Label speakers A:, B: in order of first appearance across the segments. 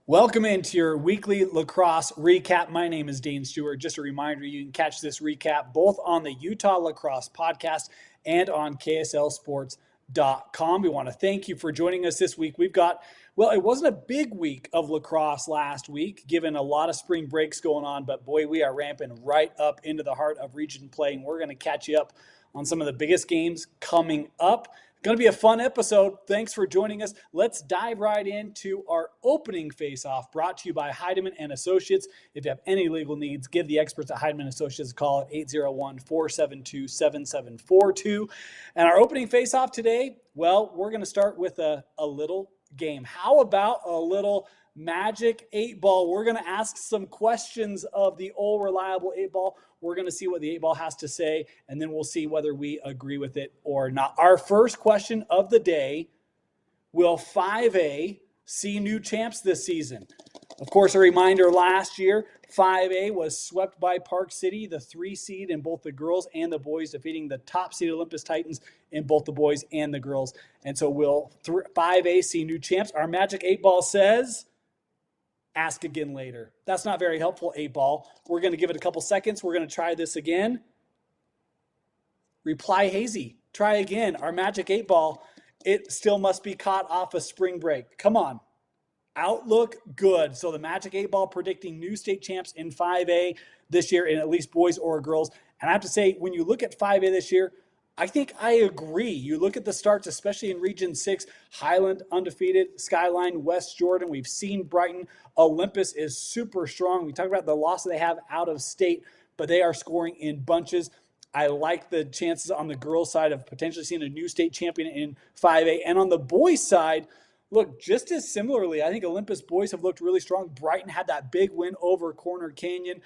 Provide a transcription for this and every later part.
A: Welcome into your weekly lacrosse recap. My name is Dane Stewart. Just a reminder, you can catch this recap both on the Utah Lacrosse podcast and on KSLSports.com. We want to thank you for joining us this week. It wasn't a big week of lacrosse last week, given a lot of spring breaks going on, but boy, we are ramping right up into the heart of region play, and we're going to catch you up on some of the biggest games coming up. Going to be a fun episode. Thanks for joining us. Let's dive right into our opening face-off, brought to you by Heidemann and Associates. If you have any legal needs, give the experts at Heidemann Associates a call at 801-472-7742. And our opening face-off today, well, we're going to start with a little game. How about a little Magic 8 Ball? We're going to ask some questions of the old reliable 8 Ball. We're going to see what the 8 Ball has to say, and then we'll see whether we agree with it or not. Our first question of the day: will 5A see new champs this season? Of course, a reminder, last year, 5A was swept by Park City, the 3 seed in both the girls and the boys, defeating the top seed Olympus Titans in both the boys and the girls. And so will 5A see new champs? Our Magic 8 Ball says, ask again later. That's not very helpful, 8 Ball. We're going to give it a couple seconds. We're going to try this again. Reply hazy. Try again. Our Magic 8 Ball, it still must be caught off a spring break. Come on. Outlook good. So the Magic 8 Ball predicting new state champs in 5A this year in at least boys or girls. And I have to say, when you look at 5A this year, I think I agree. You look at the starts, especially in Region 6, Highland undefeated, Skyline, West Jordan. We've seen Brighton. Olympus is super strong. We talked about the loss that they have out of state, but they are scoring in bunches. I like the chances on the girls' side of potentially seeing a new state champion in 5A. And on the boys' side, look, just as similarly, I think Olympus boys have looked really strong. Brighton had that big win over Corner Canyon.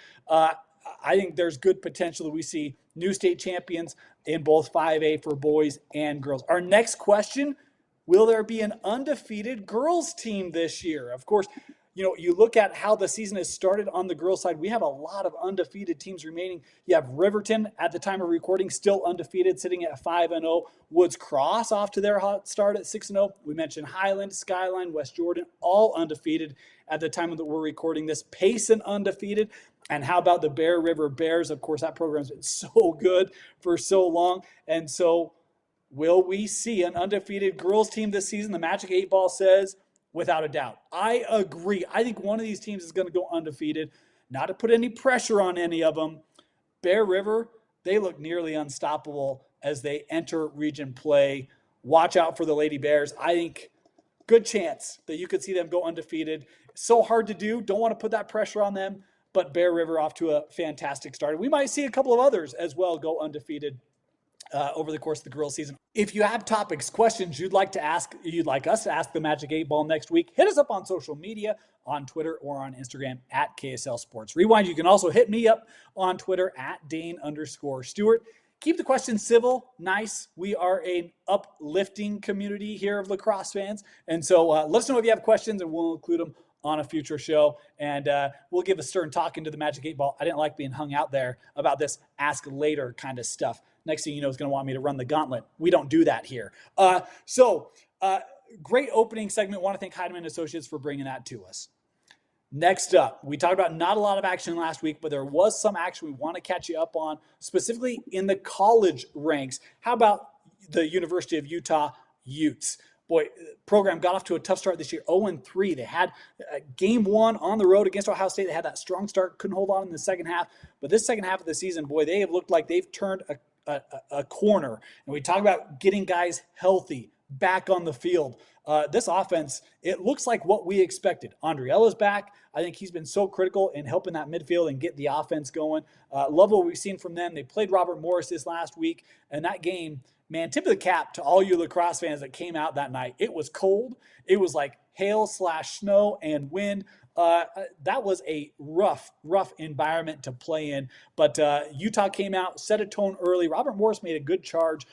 A: I think there's good potential that we see new state champions in both 5A for boys and girls. Our next question: will there be an undefeated girls team this year? Of course, you look at how the season has started on the girls' side. We have a lot of undefeated teams remaining. You have Riverton at the time of recording still undefeated, sitting at 5-0. Woods Cross off to their hot start at 6-0. We mentioned Highland, Skyline, West Jordan, all undefeated at the time that we're recording this. Payson undefeated. And how about the Bear River Bears? Of course, that program's been so good for so long. And so will we see an undefeated girls team this season? The Magic 8 Ball says, without a doubt. I agree. I think one of these teams is going to go undefeated. Not to put any pressure on any of them. Bear River, they look nearly unstoppable as they enter region play. Watch out for the Lady Bears. I think good chance that you could see them go undefeated. So hard to do. Don't want to put that pressure on them. But Bear River off to a fantastic start. We might see a couple of others as well go undefeated over the course of the girls' season. If you have topics, questions you'd like us to ask the Magic 8 Ball next week, hit us up on social media, on Twitter or on Instagram at KSL Sports Rewind. You can also hit me up on Twitter at Dane_Stewart. Keep the questions civil, nice. We are an uplifting community here of lacrosse fans. And so let us know if you have questions and we'll include them on a future show, and we'll give a stern talking to the Magic 8 Ball. I didn't like being hung out there about this ask later kind of stuff. Next thing you know, is going to want me to run the gauntlet. We don't do that here. Great opening segment. Want to thank Heidemann Associates for bringing that to us. Next up, we talked about not a lot of action last week, but there was some action we want to catch you up on, specifically in the college ranks. How about the University of Utah Utes? Boy, program got off to a tough start this year, 0-3. They had game 1 on the road against Ohio State. They had that strong start, couldn't hold on in the second half. But this second half of the season, boy, they have looked like they've turned a corner. And we talk about getting guys healthy, back on the field. This offense, it looks like what we expected. Andriella's back. I think he's been so critical in helping that midfield and get the offense going. Love what we've seen from them. They played Robert Morris this last week, and that game, man, tip of the cap to all you lacrosse fans that came out that night. It was cold. It was like hail/snow and wind. That was a rough environment to play in. But Utah came out, set a tone early. Robert Morris made a good charge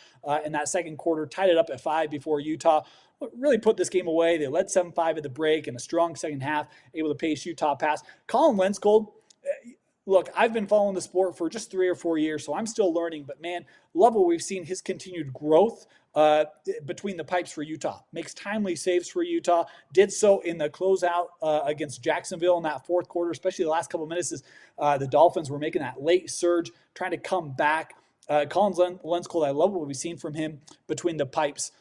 A: in that second quarter, tied it up at 5 before Utah really put this game away. They led 7-5 at the break in a strong second half, able to pace Utah past. Colin Lenskold, look, I've been following the sport for just 3 or 4 years, so I'm still learning. But, man, love what we've seen, his continued growth between the pipes for Utah. Makes timely saves for Utah. Did so in the closeout against Jacksonville in that fourth quarter, especially the last couple of minutes as the Dolphins were making that late surge, trying to come back. Collins Lenskold, I love what we've seen from him between the pipes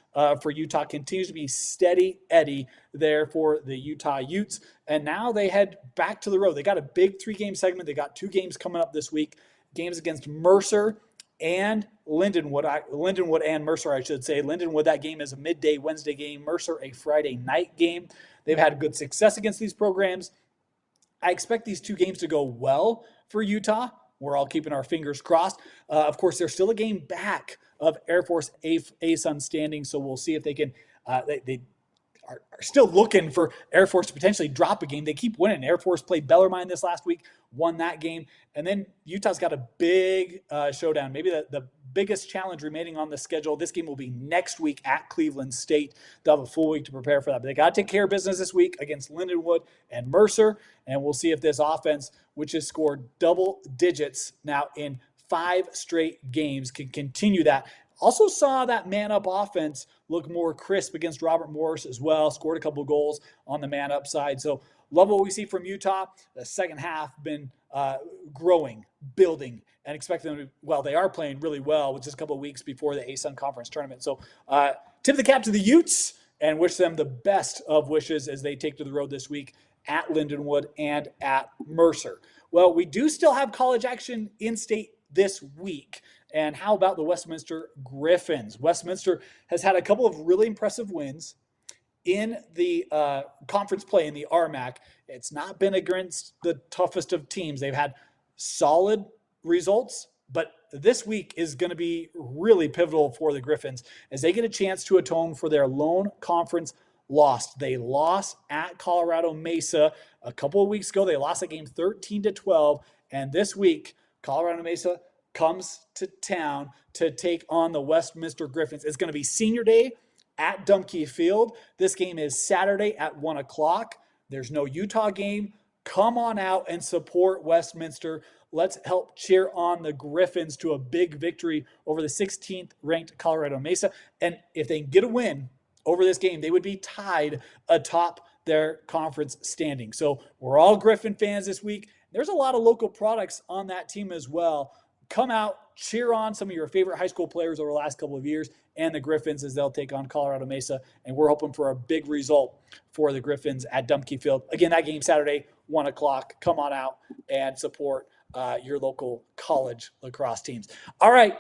A: for Utah. Continues to be steady Eddie there for the Utah Utes. And now they head back to the road. They got a big 3-game segment. They got 2 games coming up this week. Games against Mercer and Lindenwood and Mercer, I should say. Lindenwood, that game is a midday Wednesday game. Mercer, a Friday night game. They've had good success against these programs. I expect these 2 games to go well for Utah. We're all keeping our fingers crossed. Of course, they're still a game back of Air Force ASUN standing, so we'll see if they can they are still looking for Air Force to potentially drop a game. They keep winning. Air Force played Bellarmine this last week, won that game. And then Utah's got a big showdown, maybe the biggest challenge remaining on the schedule. This game will be next week at Cleveland State. They'll have a full week to prepare for that. But they got to take care of business this week against Lindenwood and Mercer. And we'll see if this offense, which has scored double digits now in 5 straight games, can continue that. Also saw that man-up offense look more crisp against Robert Morris as well. Scored a couple of goals on the man-up side. So love what we see from Utah. The second half been growing, building, and expect them to, well, they are playing really well with just a couple of weeks before the ASUN Conference Tournament. So tip the cap to the Utes and wish them the best of wishes as they take to the road this week at Lindenwood and at Mercer. Well, we do still have college action in state this week. And how about the Westminster Griffins? Westminster has had a couple of really impressive wins in the conference play in the RMAC. It's not been against the toughest of teams. They've had solid results, but this week is going to be really pivotal for the Griffins as they get a chance to atone for their lone conference loss. They lost at Colorado Mesa a couple of weeks ago. They lost that game 13-12, and this week Colorado Mesa comes to town to take on the Westminster Griffins. It's going to be senior day at Dumke Field. This game is Saturday at 1 o'clock. There's no Utah game. Come on out and support Westminster. Let's help cheer on the Griffins to a big victory over the 16th ranked Colorado Mesa. And if they can get a win over this game, they would be tied atop their conference standing. So we're all Griffin fans this week. There's a lot of local products on that team as well. Come out, cheer on some of your favorite high school players over the last couple of years and the Griffins as they'll take on Colorado Mesa. And we're hoping for a big result for the Griffins at Dumke Field. Again, that game Saturday, 1 o'clock. Come on out and support your local college lacrosse teams. All right.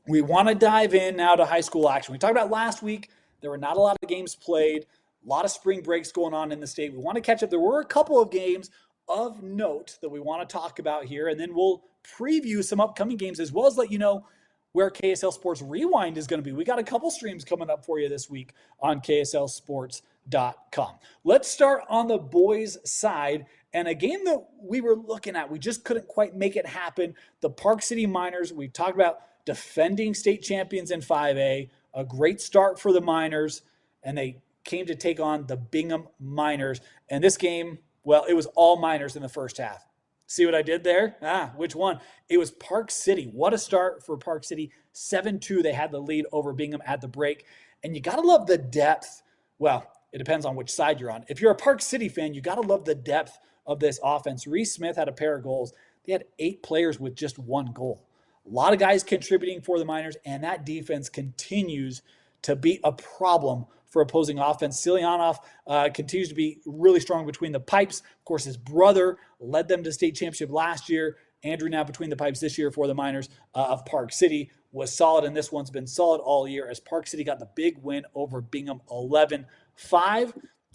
A: We want to dive in now to high school action. We talked about last week. There were not a lot of games played, a lot of spring breaks going on in the state. We want to catch up. There were a couple of games of note that we want to talk about here, and then we'll preview some upcoming games as well as let you know where KSL Sports Rewind is going to be. We got a couple streams coming up for you this week on KSLSports.com. Let's start on the boys' side, and a game that we were looking at, we just couldn't quite make it happen. The Park City Miners, we talked about defending state champions in 5A, a great start for the Miners, and they came to take on the Bingham Miners. And this game, well, it was all Miners in the first half. See what I did there? Which one? It was Park City. What a start for Park City. 7-2, they had the lead over Bingham at the break. And you got to love the depth. Well, it depends on which side you're on. If you're a Park City fan, you got to love the depth of this offense. Reese Smith had a pair of goals. They had 8 players with just 1 goal. A lot of guys contributing for the Miners, and that defense continues to be a problem for opposing offense. Silyanov continues to be really strong between the pipes. Of course, his brother led them to state championship last year. Andrew now between the pipes this year for the Miners of Park City was solid, and this one's been solid all year as Park City got the big win over Bingham 11-5.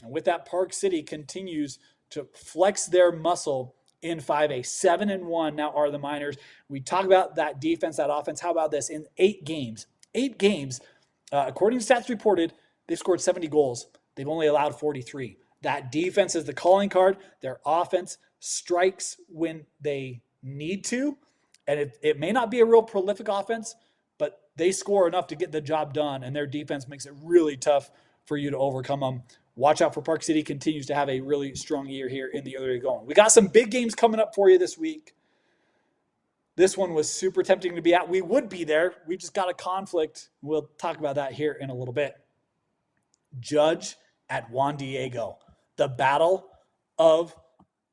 A: And with that, Park City continues to flex their muscle in 5A. 7-1 now are the Miners. We talk about that defense, that offense. How about this? In 8 games, according to stats reported, they've scored 70 goals. They've only allowed 43. That defense is the calling card. Their offense strikes when they need to. And it may not be a real prolific offense, but they score enough to get the job done. And their defense makes it really tough for you to overcome them. Watch out for Park City. Continues to have a really strong year here in the area going. We got some big games coming up for you this week. This one was super tempting to be at. We would be there. We just got a conflict. We'll talk about that here in a little bit. Judge at Juan Diego, the battle of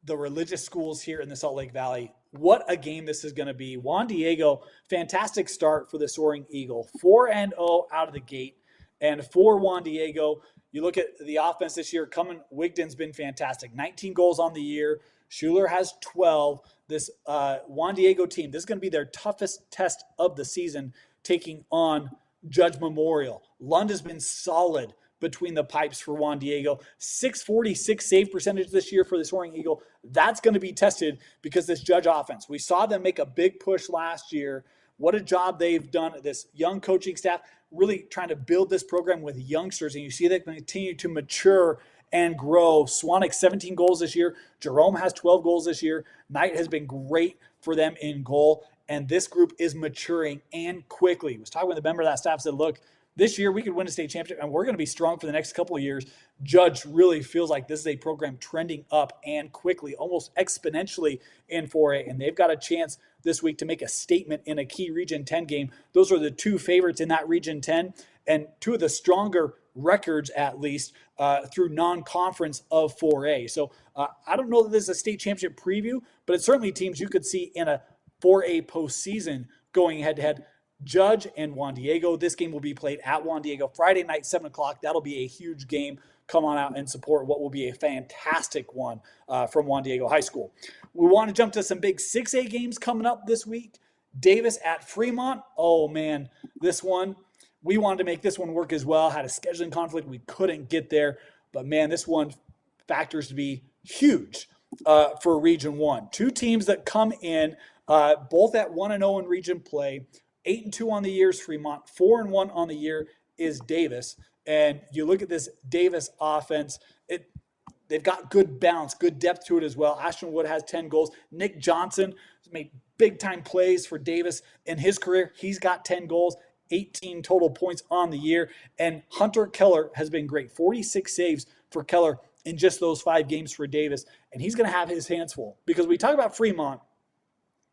A: the religious schools here in the Salt Lake Valley. What a game this is going to be. Juan Diego, fantastic start for the Soaring Eagle. 4-0 out of the gate. And for Juan Diego, you look at the offense this year, Wigden's been fantastic. 19 goals on the year. Schuler has 12. This Juan Diego team, this is going to be their toughest test of the season, taking on Judge Memorial. Lund has been solid between the pipes for Juan Diego. 646 save percentage this year for the Soaring Eagle. That's going to be tested because this Judge offense. We saw them make a big push last year. What a job they've done, this young coaching staff, really trying to build this program with youngsters, and you see them continue to mature and grow. Swanik, 17 goals this year. Jerome has 12 goals this year. Knight has been great for them in goal, and this group is maturing and quickly. I was talking with a member of that staff, said, look, this year we could win a state championship, and we're going to be strong for the next couple of years. Judge really feels like this is a program trending up and quickly, almost exponentially in 4A, and they've got a chance this week to make a statement in a key Region 10 game. Those are the two favorites in that Region 10, and two of the stronger records, at least, through non-conference of 4A. So I don't know that this is a state championship preview, but it's certainly teams you could see in a 4A postseason going head-to-head. Judge and Juan Diego. This game will be played at Juan Diego Friday night, 7 o'clock. That'll be a huge game. Come on out and support what will be a fantastic one from Juan Diego High School. We want to jump to some big 6A games coming up this week. Davis at Fremont. Oh, man, this one, we wanted to make this one work as well. Had a scheduling conflict. We couldn't get there. But, man, this one factors to be huge for Region 1. Two teams that come in both at 1-0 in region play. 8-2 on the year is Fremont. 4-1 on the year is Davis. And you look at this Davis offense, they've got good balance, good depth to it as well. Ashton Wood has 10 goals. Nick Johnson has made big-time plays for Davis in his career. He's got 10 goals, 18 total points on the year. And Hunter Keller has been great. 46 saves for Keller in just those 5 games for Davis. And he's going to have his hands full because we talk about Fremont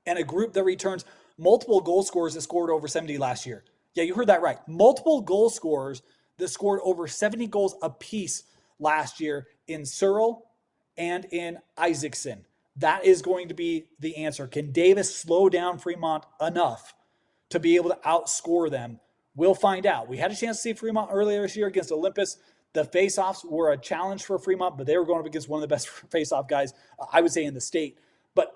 A: and a group that returns multiple goal scorers that scored over 70 last year. Yeah, you heard that right. Multiple goal scorers that scored over 70 goals apiece last year in Searle and in Isaacson. That is going to be the answer. Can Davis slow down Fremont enough to be able to outscore them? We'll find out. We had a chance to see Fremont earlier this year against Olympus. The faceoffs were a challenge for Fremont, but they were going up against one of the best faceoff guys, I would say, in the state. But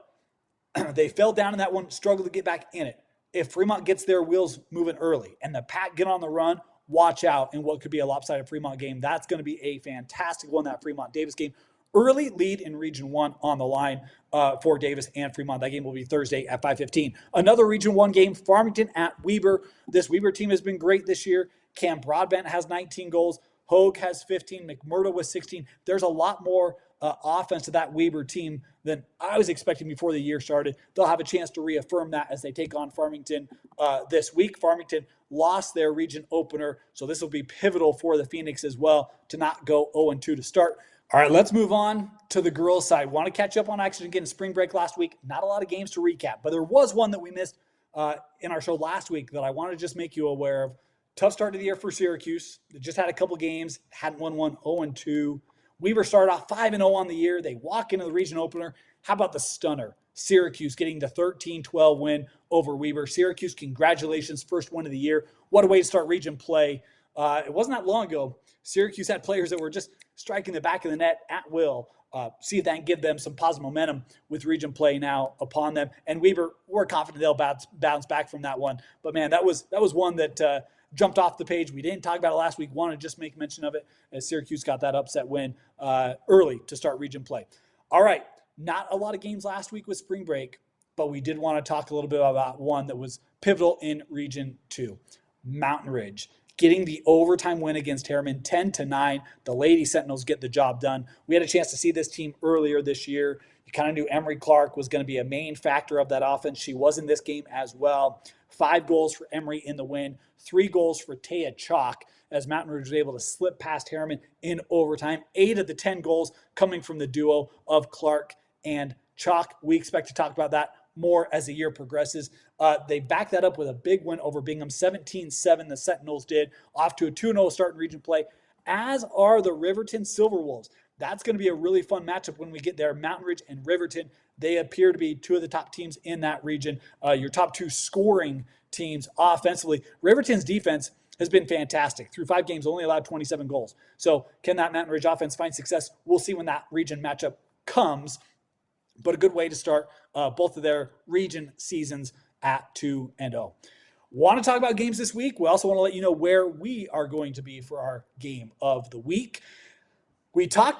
A: they fell down in that one, struggled to get back in it. If Fremont gets their wheels moving early and the Pack get on the run, watch out in what could be a lopsided Fremont game. That's going to be a fantastic one, that Fremont-Davis game. Early lead in Region 1 on the line for Davis and Fremont. That game will be Thursday at 5:15. Another Region 1 game, Farmington at Weber. This Weber team has been great this year. Cam Broadbent has 19 goals. Hogue has 15. McMurdo with 16. There's a lot more offense to that Weber team than I was expecting before the year started. They'll have a chance to reaffirm that as they take on Farmington this week. Farmington lost their region opener, so this will be pivotal for the Phoenix as well to not go 0-2 to start. All right, let's move on to the girls' side. Want to catch up on action again. Spring break last week. Not a lot of games to recap, but there was one that we missed in our show last week that I want to just make you aware of. Tough start to the year for Syracuse. They just had a couple games, hadn't won one, 0-2. Weaver started off 5-0 on the year. They walk into the region opener. How about the stunner? Syracuse getting the 13-12 win over Weaver. Syracuse, congratulations, first win of the year. What a way to start region play. It wasn't that long ago. Syracuse had players that were just striking the back of the net at will. See if that can give them some positive momentum with region play now upon them. And Weaver, we're confident they'll bounce back from that one. But, man, that was one that jumped off the page. We didn't talk about it last week. Wanted to just make mention of it as Syracuse got that upset win early to start region play. All right, not a lot of games last week with spring break, but we did want to talk a little bit about one that was pivotal in Region 2. Mountain Ridge getting the overtime win against Harriman, 10-9. The Lady Sentinels get the job done. We had a chance to see this team earlier this year. You kind of knew Emery Clark was going to be a main factor of that offense. She was in this game as well. 5 goals for Emery in the win, 3 goals for Taya Chalk as Mountain Ridge was able to slip past Harriman in overtime. 8 of the 10 goals coming from the duo of Clark and Chalk. We expect to talk about that more as the year progresses. They back that up with a big win over Bingham, 17-7. The Sentinels did, off to a 2-0 start in region play, as are the Riverton Silverwolves. That's going to be a really fun matchup when we get there. Mountain Ridge and Riverton, they appear to be two of the top teams in that region. Your top two scoring teams offensively. Riverton's defense has been fantastic. Through 5 games, only allowed 27 goals. So can that Mountain Ridge offense find success? We'll see when that region matchup comes. But a good way to start both of their region seasons at 2-0. Want to talk about games this week? We also want to let you know where we are going to be for our game of the week. We asked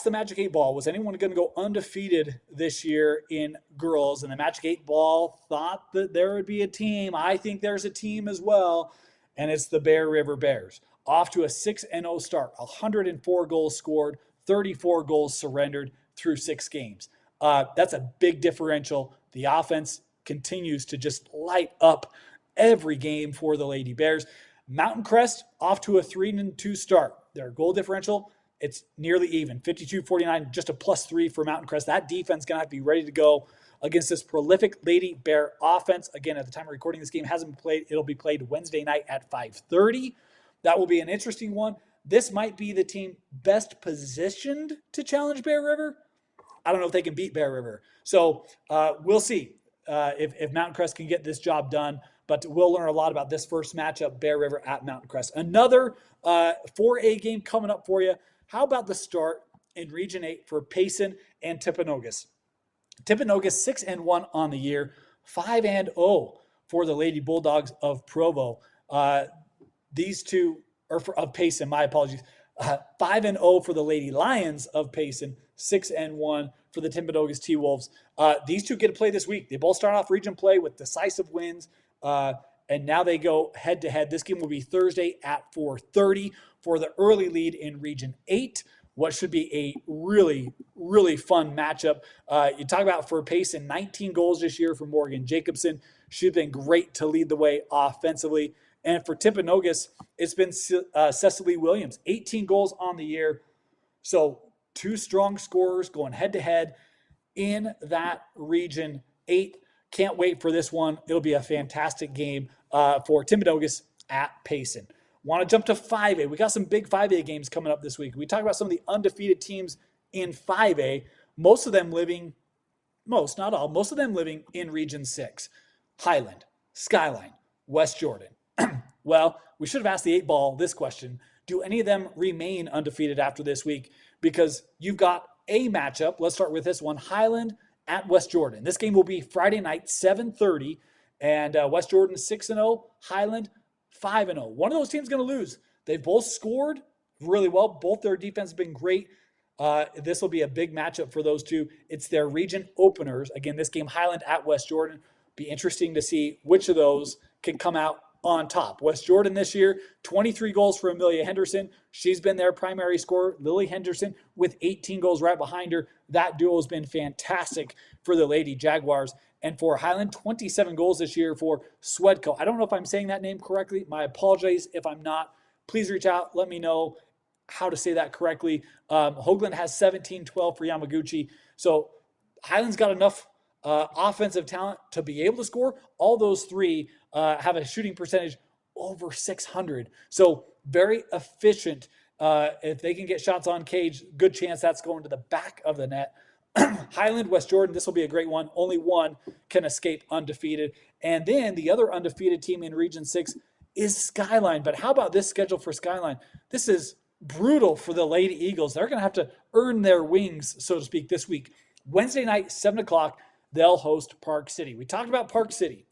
A: the Magic 8 Ball, was anyone going to go undefeated this year in girls? And the Magic 8 Ball thought that there would be a team. I think there's a team as well, and it's the Bear River Bears. Off to a 6-0 start, 104 goals scored, 34 goals surrendered through 6 games. That's a big differential. The offense continues to just light up every game for the Lady Bears. Mountain Crest off to a 3-2 start. Their goal differential, it's nearly even, 52-49, just a +3 for Mountain Crest. That defense is going to have to be ready to go against this prolific Lady Bear offense. Again, at the time of recording, this game hasn't been played. It'll be played Wednesday night at 5:30. That will be an interesting one. This might be the team best positioned to challenge Bear River. I don't know if they can beat Bear River. So we'll see if Mountain Crest can get this job done. But we'll learn a lot about this first matchup, Bear River at Mountain Crest. Another 4A game coming up for you. How about the start in Region 8 for Payson and Timpanogos? Timpanogos 6-1 on the year, 5-0 for the Lady Bulldogs of Provo. These two are of Payson, my apologies. 5-0 for the Lady Lions of Payson, 6-1 for the Timpanogos T-Wolves. These two get to play this week. They both start off region play with decisive wins, and now they go head-to-head. This game will be Thursday at 4:30 for the early lead in Region 8. What should be a really, really fun matchup. You talk about for Payson, 19 goals this year for Morgan Jacobson. She's been great to lead the way offensively. And for Timpanogos, it's been Cecily Williams, 18 goals on the year. So 2 strong scorers going head-to-head in that Region 8. Can't wait for this one. It'll be a fantastic game for Timpanogos at Payson. Want to jump to 5A. We got some big 5A games coming up this week. We talk about some of the undefeated teams in 5A. Most of them living in Region 6. Highland, Skyline, West Jordan. Well, we should have asked the 8 Ball this question. Do any of them remain undefeated after this week? Because you've got a matchup. Let's start with this one. Highland at West Jordan. This game will be Friday night, 7:30. And West Jordan 6-0. Highland 5-0. One of those teams is going to lose. They've both scored really well. Both their defense have been great. This will be a big matchup for those two. It's their region openers. Again, this game, Highland at West Jordan. Be interesting to see which of those can come out on top. West Jordan this year, 23 goals for Amelia Henderson. She's been their primary scorer. Lily Henderson with 18 goals right behind her. That duo has been fantastic for the Lady Jaguars. And for Highland, 27 goals this year for Swedco. I don't know if I'm saying that name correctly. My apologies if I'm not. Please reach out. Let me know how to say that correctly. Hoagland has 17-12 for Yamaguchi. So Highland's got enough offensive talent to be able to score. All those three have a shooting percentage over 600. So very efficient. If they can get shots on cage, good chance that's going to the back of the net. Highland, West Jordan, this will be a great one. Only one can escape undefeated. And then the other undefeated team in Region 6 is Skyline. But how about this schedule for Skyline? This is brutal for the Lady Eagles. They're going to have to earn their wings, so to speak, this week. Wednesday night, 7 o'clock, they'll host Park City. We talked about Park City.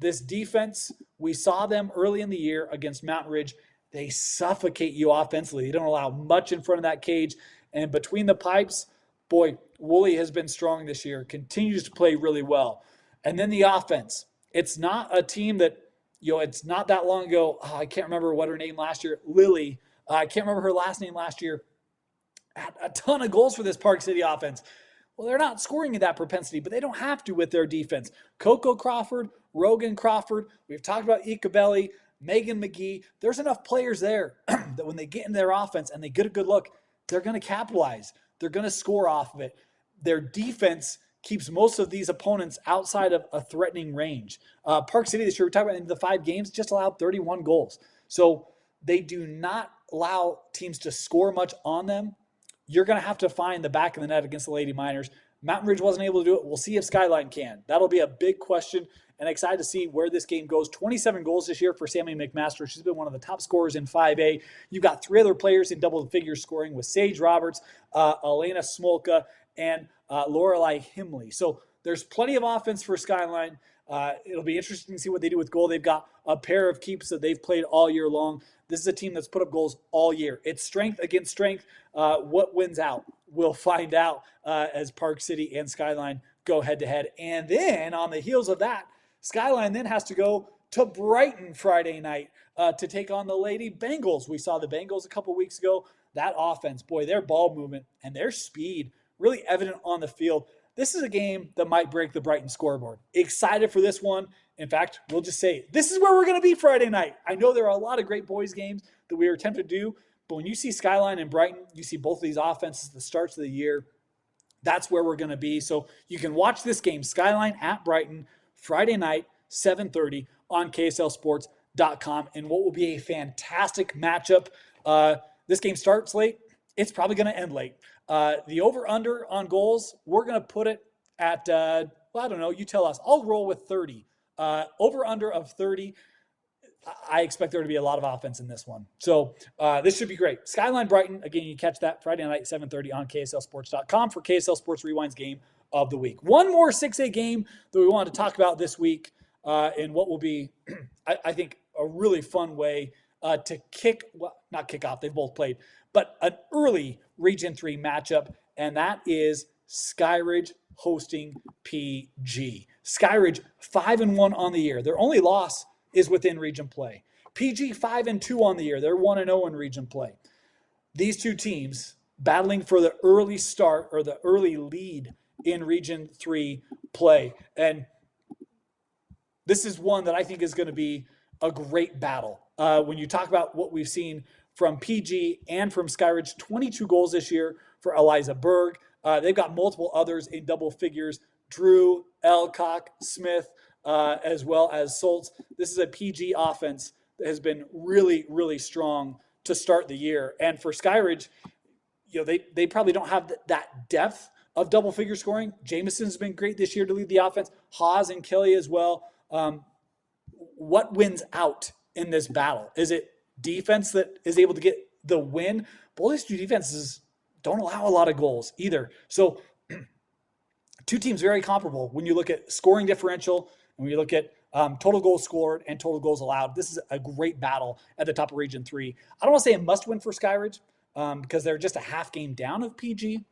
A: This defense, we saw them early in the year against Mountain Ridge. They suffocate you offensively. They don't allow much in front of that cage. And between the pipes, boy, Woolley has been strong this year, continues to play really well. And then the offense. It's not a team that, it's not that long ago. I can't remember what her name last year. Lily. I can't remember her last name last year. Had a ton of goals for this Park City offense. Well, they're not scoring in that propensity, but they don't have to with their defense. Coco Crawford, Rogan Crawford, we've talked about Icabelli, Megan McGee. There's enough players there that when they get in their offense and they get a good look, they're going to capitalize. They're going to score off of it. Their defense keeps most of these opponents outside of a threatening range. Park City this year, we're talking about in the 5 games, just allowed 31 goals. So they do not allow teams to score much on them. You're going to have to find the back of the net against the Lady Miners. Mountain Ridge wasn't able to do it. We'll see if Skyline can. That'll be a big question, and excited to see where this game goes. 27 goals this year for Sammy McMaster. She's been one of the top scorers in 5A. You've got 3 other players in double figures scoring with Sage Roberts, Elena Smolka, and Lorelei Himley. So there's plenty of offense for Skyline. It'll be interesting to see what they do with goal. They've got a pair of keeps that they've played all year long. This is a team that's put up goals all year. It's strength against strength. What wins out? We'll find out as Park City and Skyline go head-to-head. And then on the heels of that, Skyline then has to go to Brighton Friday night to take on the Lady Bengals. We saw the Bengals a couple weeks ago. That offense, boy, their ball movement and their speed really evident on the field. This is a game that might break the Brighton scoreboard. Excited for this one. In fact, we'll just say this is where we're going to be Friday night. I know there are a lot of great boys games that we are tempted to do, but when you see Skyline and Brighton, you see both of these offenses at the starts of the year. That's where we're going to be. So you can watch this game, Skyline at Brighton, Friday night, 7:30 on KSLSports.com, and what will be a fantastic matchup. This game starts late. It's probably going to end late. The over-under on goals, we're going to put it at, I don't know, you tell us. I'll roll with 30. Over-under of 30. I expect there to be a lot of offense in this one. So this should be great. Skyline Brighton, again, you catch that Friday night, 7:30 on KSLSports.com for KSL Sports Rewind's game of the week. One more 6A game that we wanted to talk about this week in what will be, I think, a really fun way to not kick off, they've both played, but an early Region 3 matchup, and that is Skyridge hosting PG. Skyridge 5-1 on the year. Their only loss is within region play. PG 5-2 on the year. They're 1-0 in region play. These two teams battling for the early start or the early lead in Region 3 play. And this is one that I think is going to be a great battle. When you talk about what we've seen from PG and from Skyridge, 22 goals this year for Eliza Berg. They've got multiple others in double figures. Drew, Elcock, Smith, as well as Soltz. This is a PG offense that has been really, really strong to start the year. And for Skyridge, they probably don't have that depth of double figure scoring. Jameson's been great this year to lead the offense. Haas and Kelly as well. What wins out in this battle? Is it defense that is able to get the win? Both these two defenses don't allow a lot of goals either. So two teams very comparable when you look at scoring differential and when you look at total goals scored and total goals allowed. This is a great battle at the top of Region 3. I don't want to say a must-win for Skyridge because they're just a half game down of PG.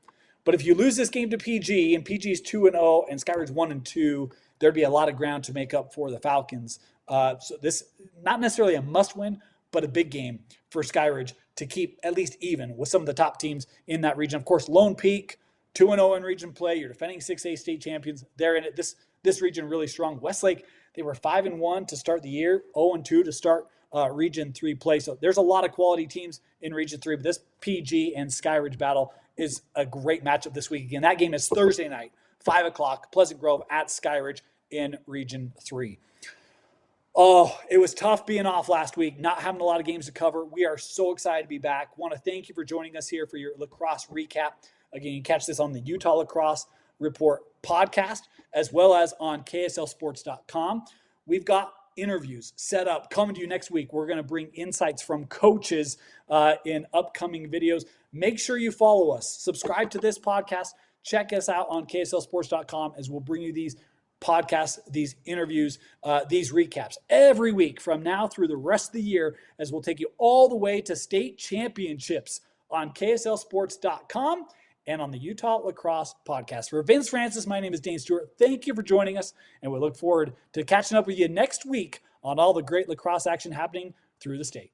A: But if you lose this game to PG and PG's 2-0 and Skyridge 1-2, there'd be a lot of ground to make up for the Falcons. So this, not necessarily a must-win, but a big game for Skyridge to keep at least even with some of the top teams in that region. Of course, Lone Peak, 2-0 in region play. You're defending 6A state champions. They're in it. This region really strong. Westlake, they were 5-1 to start the year, 0-2 to start Region 3 play. So there's a lot of quality teams in Region 3, but this PG and Skyridge battle is a great matchup this week. Again, that game is Thursday night, 5 o'clock, Pleasant Grove at Skyridge in Region 3. Oh, it was tough being off last week, not having a lot of games to cover. We are so excited to be back. Want to thank you for joining us here for your lacrosse recap. Again, you can catch this on the Utah Lacrosse Report podcast, as well as on KSLSports.com. We've got interviews set up coming to you next week. We're going to bring insights from coaches in upcoming videos. Make sure you follow us. Subscribe to this podcast. Check us out on KSLSports.com as we'll bring you these podcasts, these interviews, these recaps every week from now through the rest of the year as we'll take you all the way to state championships on KSLSports.com and on the Utah Lacrosse Podcast. For Vince Francis, my name is Dane Stewart. Thank you for joining us, and we look forward to catching up with you next week on all the great lacrosse action happening through the state.